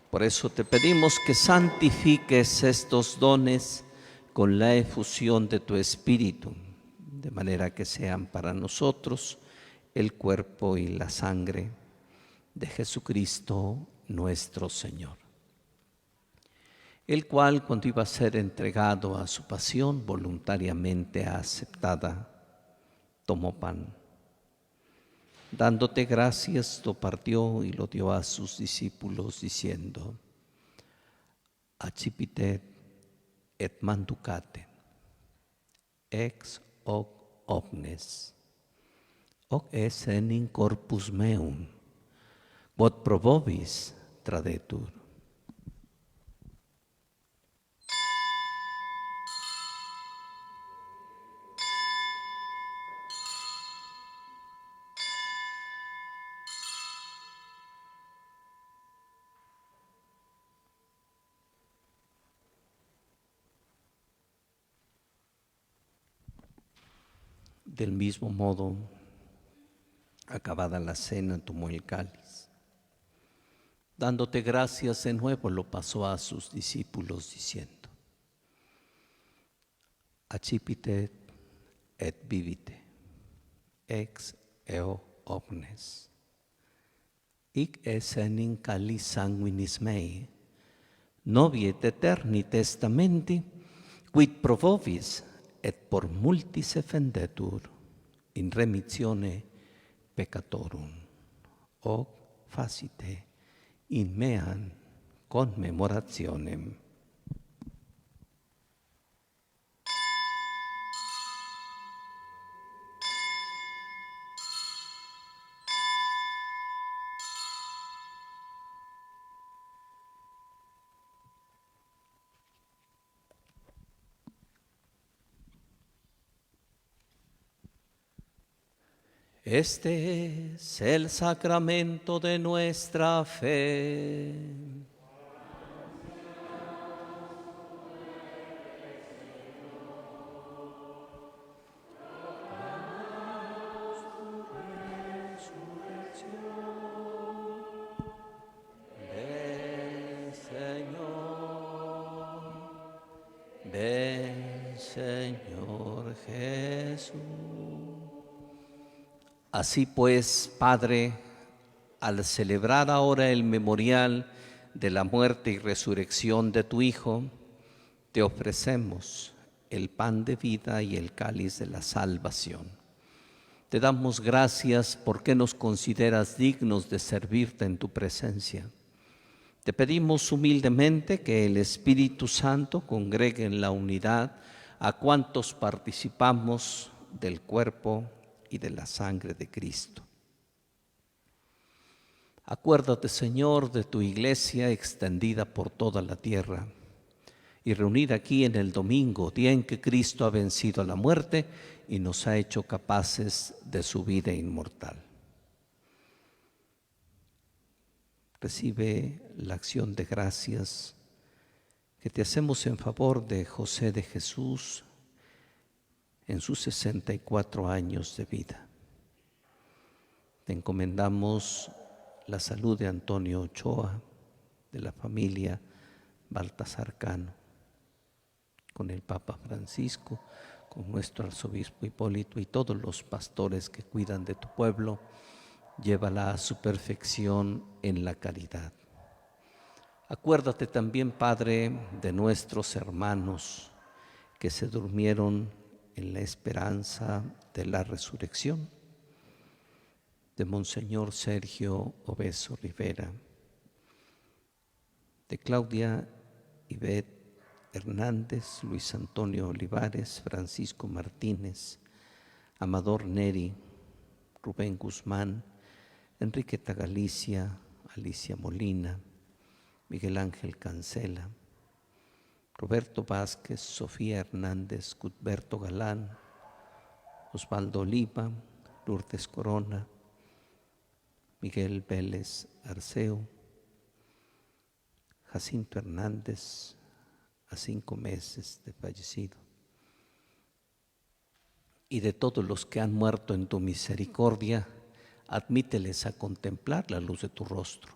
Por eso te pedimos que santifiques estos dones con la efusión de tu Espíritu, de manera que sean para nosotros el cuerpo y la sangre de Jesucristo nuestro Señor, el cual, cuando iba a ser entregado a su pasión voluntariamente aceptada, tomó pan. Dándote gracias, lo partió y lo dio a sus discípulos, diciendo: Accipitet et manducate, ex hoc omnes, hoc es in corpus meum, quod pro vobis tradetur. Del mismo modo, acabada la cena, tomó el cáliz. Dándote gracias de nuevo, lo pasó a sus discípulos, diciendo: Accipitet et vivite, ex eo omnes, hic es in cáliz sanguinis mei, novi et eterni testamenti, quid pro vobis et por multis effendetur in remissione peccatorum, hoc facite in meam commemorationem. Este es el sacramento de nuestra fe. Ven, Señor. Ven, Señor Jesús. Así pues, Padre, al celebrar ahora el memorial de la muerte y resurrección de tu Hijo, te ofrecemos el pan de vida y el cáliz de la salvación. Te damos gracias porque nos consideras dignos de servirte en tu presencia. Te pedimos humildemente que el Espíritu Santo congregue en la unidad a cuantos participamos del cuerpo y de la sangre de Cristo. Acuérdate, Señor, de tu iglesia extendida por toda la tierra y reunida aquí en el domingo, día en que Cristo ha vencido a la muerte y nos ha hecho capaces de su vida inmortal. Recibe la acción de gracias que te hacemos en favor de José de Jesús en sus 64 años de vida. Te encomendamos la salud de Antonio Ochoa, de la familia Baltasar Cano, con el Papa Francisco, con nuestro arzobispo Hipólito y todos los pastores que cuidan de tu pueblo. Llévala a su perfección en la caridad. Acuérdate también, Padre, de nuestros hermanos que se durmieron en la esperanza de la resurrección, de Monseñor Sergio Obeso Rivera, de Claudia Ivette Hernández, Luis Antonio Olivares, Francisco Martínez, Amador Neri, Rubén Guzmán, Enriqueta Galicia, Alicia Molina, Miguel Ángel Cancela, Roberto Vázquez, Sofía Hernández, Cuthberto Galán, Osvaldo Oliva, Lourdes Corona, Miguel Vélez Arceo, Jacinto Hernández, a 5 meses de fallecido, y de todos los que han muerto en tu misericordia, admíteles a contemplar la luz de tu rostro.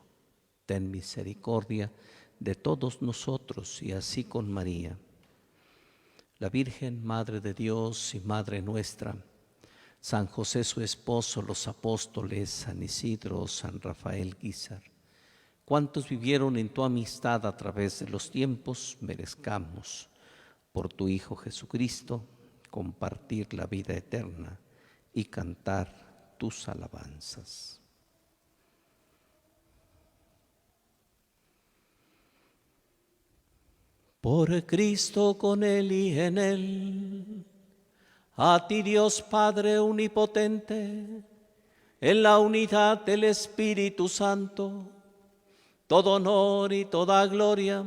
Ten misericordia de todos nosotros y así con María, la Virgen, Madre de Dios y Madre nuestra, San José su esposo, los apóstoles, San Isidro, San Rafael Guízar, cuantos vivieron en tu amistad a través de los tiempos, merezcamos, por tu Hijo Jesucristo, compartir la vida eterna y cantar tus alabanzas. Por Cristo, con Él y en Él, a ti Dios Padre omnipotente, en la unidad del Espíritu Santo, todo honor y toda gloria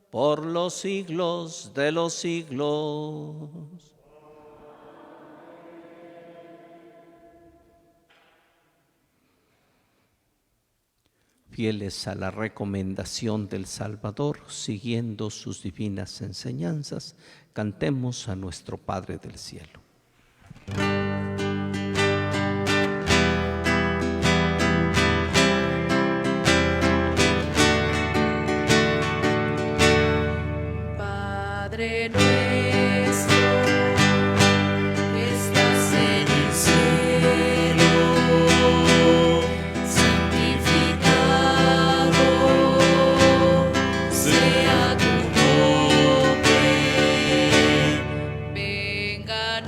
por los siglos de los siglos. Fieles a la recomendación del Salvador, siguiendo sus divinas enseñanzas, cantemos a nuestro Padre del cielo. Padre nuestro, que estás en el cielo, santificado sea tu nombre. Venga a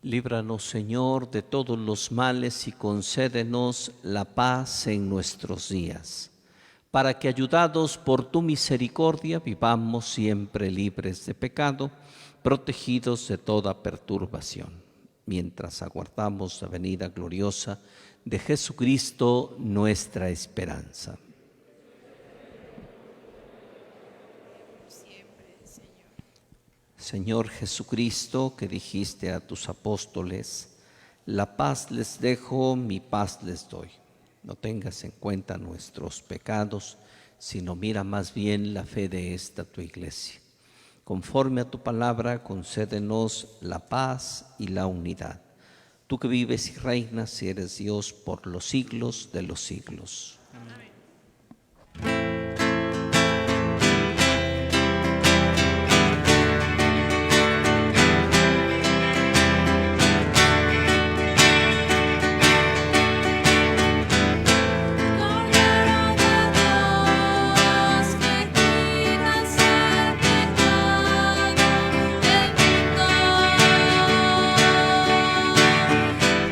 Líbranos, Señor, de todos los males y concédenos la paz en nuestros días, para que, ayudados por tu misericordia, vivamos siempre libres de pecado, protegidos de toda perturbación, mientras aguardamos la venida gloriosa de Jesucristo, nuestra esperanza. Señor Jesucristo, que dijiste a tus apóstoles, la paz les dejo, mi paz les doy. No tengas en cuenta nuestros pecados, sino mira más bien la fe de esta tu iglesia. Conforme a tu palabra, concédenos la paz y la unidad. Tú que vives y reinas y eres Dios por los siglos de los siglos. Amén.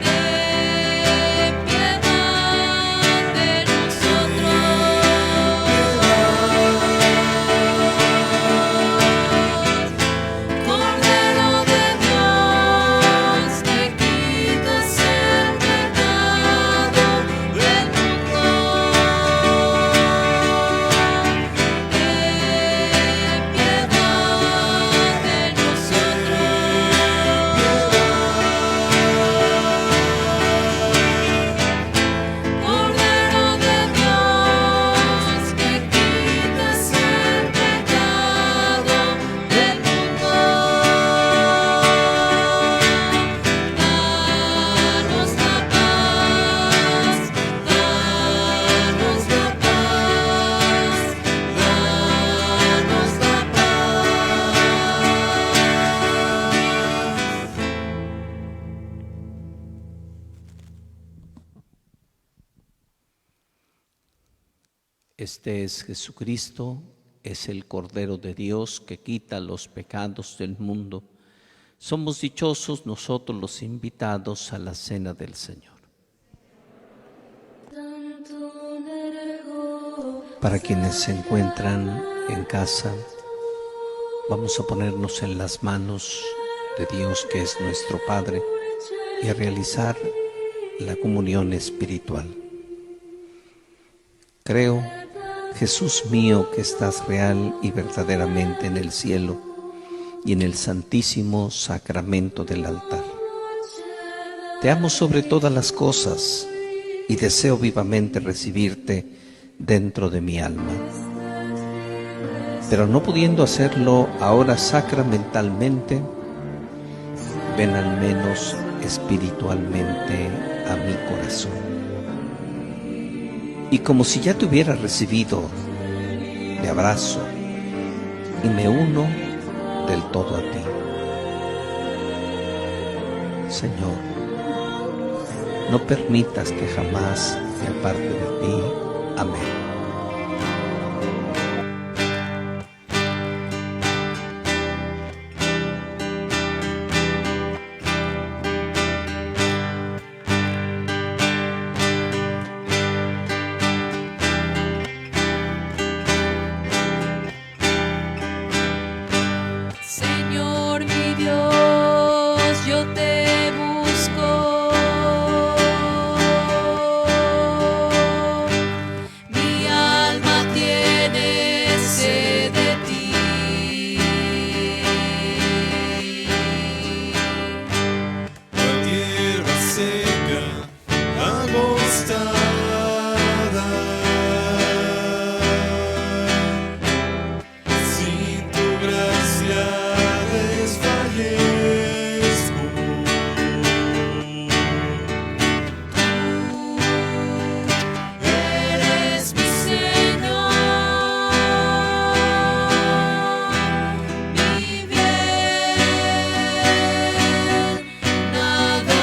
Ten piedad de nosotros. Este es Jesucristo, es el Cordero de Dios que quita los pecados del mundo. Somos dichosos nosotros los invitados a la cena del Señor. Para quienes se encuentran en casa, vamos a ponernos en las manos de Dios, que es nuestro Padre, y a realizar la comunión espiritual. Creo, Jesús mío, que estás real y verdaderamente en el cielo y en el santísimo sacramento del altar. Te amo sobre todas las cosas y deseo vivamente recibirte dentro de mi alma. Pero no pudiendo hacerlo ahora sacramentalmente, ven al menos espiritualmente a mi corazón. Y como si ya te hubiera recibido, te abrazo y me uno del todo a ti. Señor, no permitas que jamás me aparte de ti. Amén. Señor mi Dios, yo te busco. Mi alma tiene sed de ti. La tierra seca, agostada, sin tu gracia desfallezco. Eres mi Señor, mi bien, nada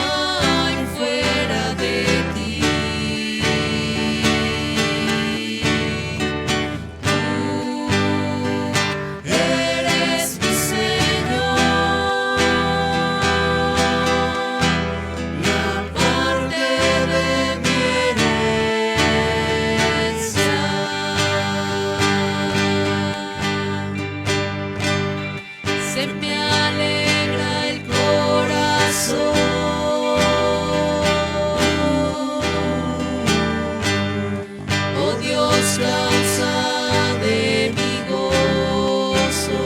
hay fuera de ti. Eres mi Señor, la parte de mi herencia. Se me alegra el corazón, oh Dios, causa de mi gozo.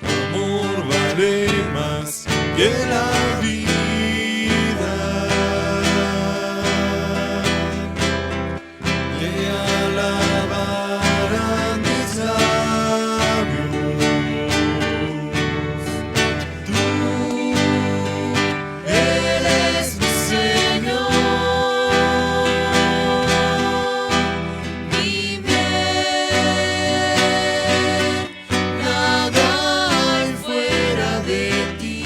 Tu amor vale más que la vida. Le alabarán mis labios. Tú Eres mi Señor, mi bien, nada hay fuera de ti.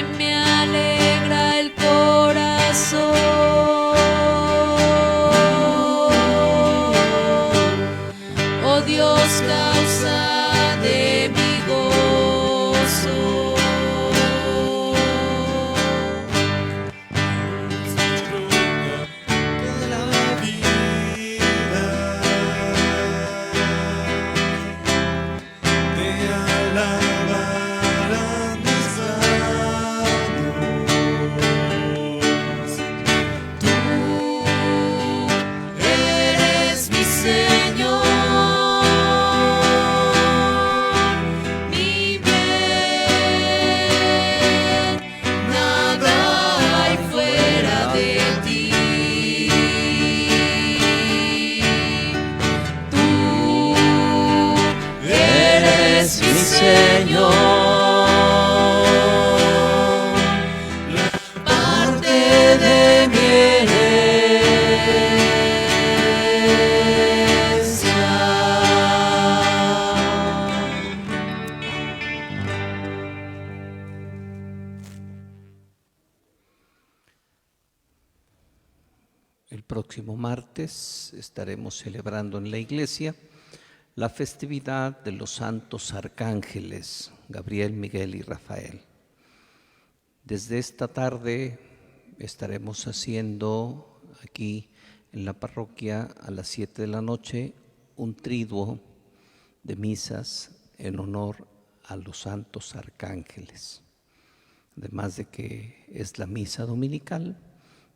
se me alegra el corazón. Oh Dios, causa de mi gozo. Señor, la parte de mi herencia. El próximo martes estaremos celebrando en la iglesia la festividad de los santos arcángeles, Gabriel, Miguel y Rafael. Desde esta tarde estaremos haciendo aquí en la parroquia a las 7 de la noche un triduo de misas en honor a los santos arcángeles. Además de que es la misa dominical,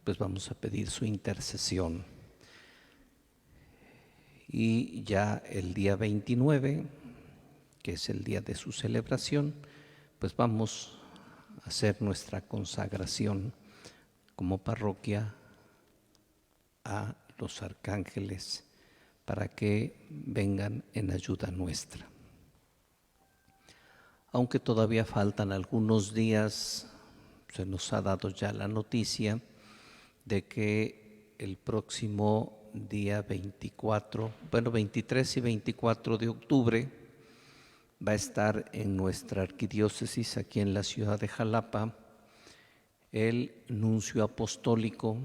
pues vamos a pedir su intercesión. Y ya el día 29, que es el día de su celebración, pues vamos a hacer nuestra consagración como parroquia a los arcángeles para que vengan en ayuda nuestra. Aunque todavía faltan algunos días, se nos ha dado ya la noticia de que el próximo día 23 y 24 de octubre va a estar en nuestra arquidiócesis aquí en la ciudad de Jalapa el nuncio apostólico.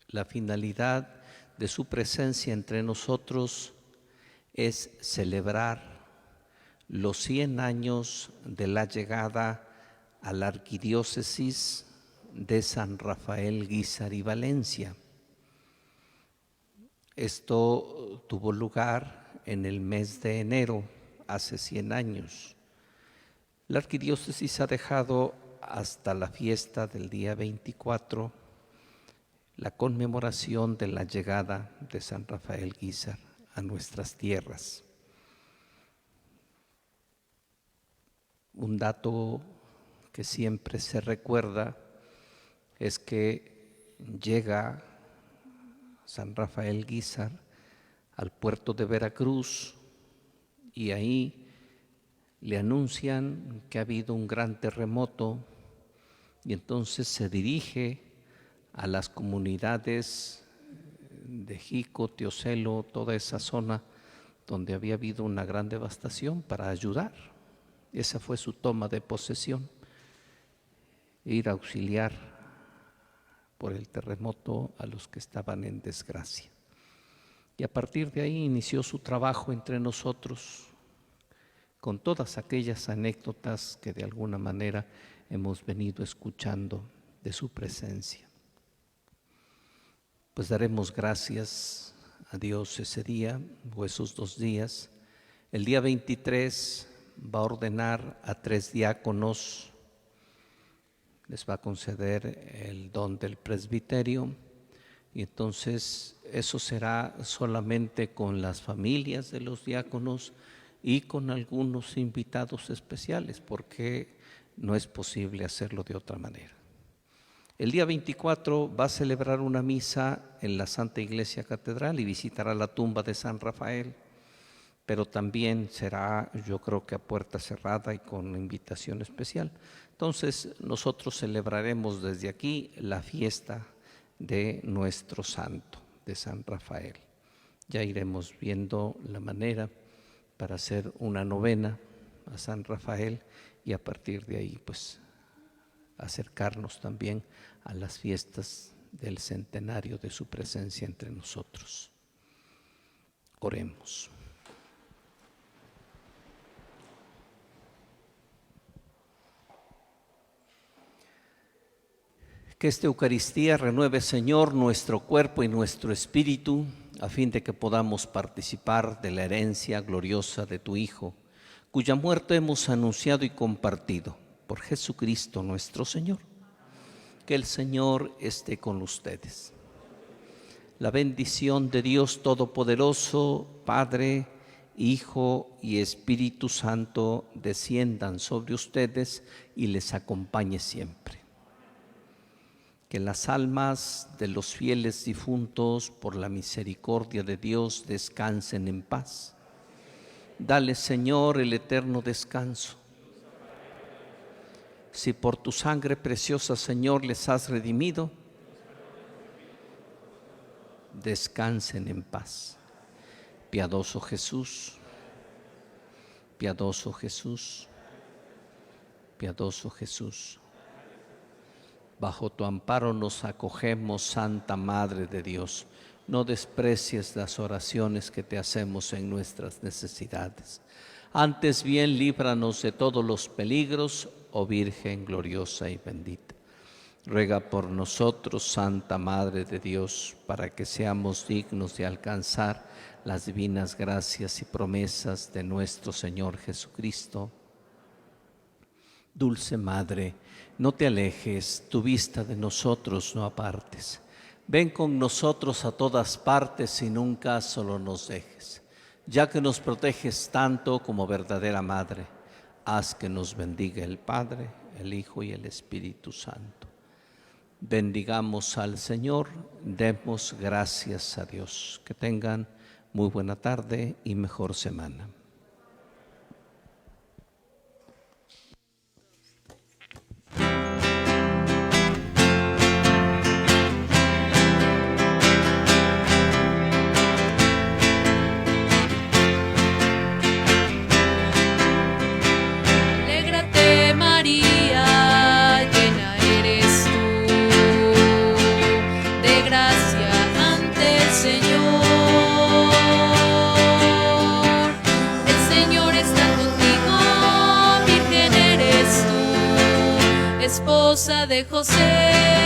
La finalidad de su presencia entre nosotros es celebrar los 100 años de la llegada a la arquidiócesis de San Rafael, Guízar y Valencia. Esto tuvo lugar en el mes de enero, hace 100 años. La arquidiócesis ha dejado hasta la fiesta del día 24 la conmemoración de la llegada de San Rafael Guízar a nuestras tierras. Un dato que siempre se recuerda es que llega San Rafael Guízar al puerto de Veracruz y ahí le anuncian que ha habido un gran terremoto y entonces se dirige a las comunidades de Jico, Teocelo, toda esa zona donde había habido una gran devastación para ayudar. Esa fue su toma de posesión, ir a auxiliar por el terremoto a los que estaban en desgracia. Y a partir de ahí inició su trabajo entre nosotros, con todas aquellas anécdotas que de alguna manera hemos venido escuchando de su presencia. Pues daremos gracias a Dios ese día o esos 2 días. El día 23 va a ordenar a 3 diáconos, les va a conceder el don del presbiterio y entonces eso será solamente con las familias de los diáconos y con algunos invitados especiales, porque no es posible hacerlo de otra manera. El día 24 va a celebrar una misa en la Santa Iglesia Catedral y visitará la tumba de San Rafael, pero también será, yo creo que a puerta cerrada y con invitación especial. Entonces nosotros celebraremos desde aquí la fiesta de nuestro santo, de San Rafael. Ya iremos viendo la manera para hacer una novena a San Rafael y a partir de ahí pues acercarnos también a las fiestas del centenario de su presencia entre nosotros. Oremos. Que esta Eucaristía renueve, Señor, nuestro cuerpo y nuestro espíritu, a fin de que podamos participar de la herencia gloriosa de tu Hijo, cuya muerte hemos anunciado y compartido, por Jesucristo nuestro Señor. Que el Señor esté con ustedes. La bendición de Dios Todopoderoso, Padre, Hijo y Espíritu Santo, desciendan sobre ustedes y les acompañe siempre. Que las almas de los fieles difuntos, por la misericordia de Dios, descansen en paz. Dale, Señor, el eterno descanso. Si por tu sangre preciosa, Señor, les has redimido, descansen en paz. Piadoso Jesús, piadoso Jesús, piadoso Jesús. Bajo tu amparo nos acogemos, Santa Madre de Dios. No desprecies las oraciones que te hacemos en nuestras necesidades. Antes bien, líbranos de todos los peligros, oh Virgen gloriosa y bendita. Ruega por nosotros, Santa Madre de Dios, para que seamos dignos de alcanzar las divinas gracias y promesas de nuestro Señor Jesucristo. Dulce Madre, no te alejes, tu vista de nosotros no apartes. Ven con nosotros a todas partes y nunca solo nos dejes. Ya que nos proteges tanto como verdadera Madre, haz que nos bendiga el Padre, el Hijo y el Espíritu Santo. Bendigamos al Señor, demos gracias a Dios. Que tengan muy buena tarde y mejor semana. Esposa de José.